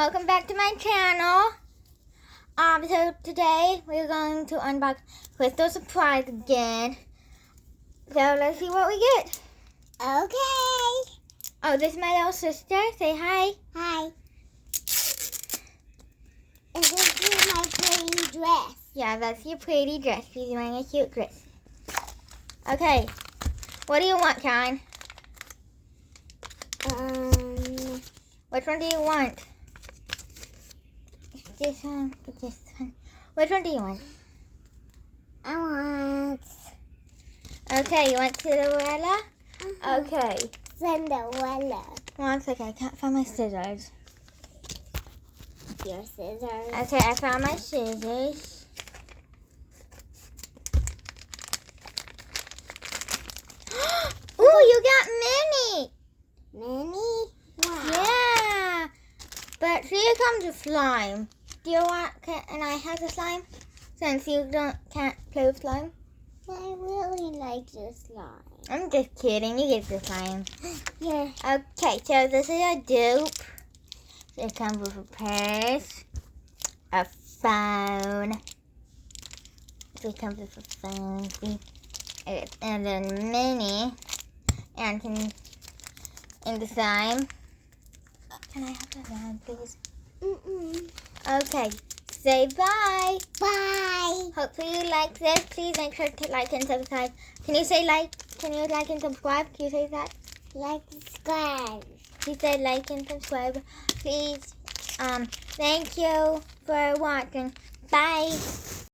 welcome back to my channel. So today we're going to unbox Crystal Surprise again. So let's see what we get. Okay. Oh, this is my little sister. Say hi. Hi. And this is my pretty dress. Yeah, that's your pretty dress. She's wearing a cute dress. Okay. What do you want, Karen? Which one do you want? This one, this one. Which one do you want? I want Okay, you want Cinderella? Okay. Cinderella. One second, I can't find my scissors. Your scissors. Okay, I found my scissors. Ooh, you got Minnie! Minnie? Wow. Yeah! But here comes the slime. Do you want, can I have the slime? Since you can't play with slime? I really like this slime. I'm just kidding, you get the slime. Here. Okay, so this is a dupe. It comes with a purse, a phone. It comes with a phone, see? And then Minnie, and in the slime. Can I have the slime, please? Okay, say bye. Bye. Hopefully you like this. Please make sure to like and subscribe. Can you say like? Can you like and subscribe? Can you say that? Like, subscribe. Please say like and subscribe. Please. Thank you for watching. Bye.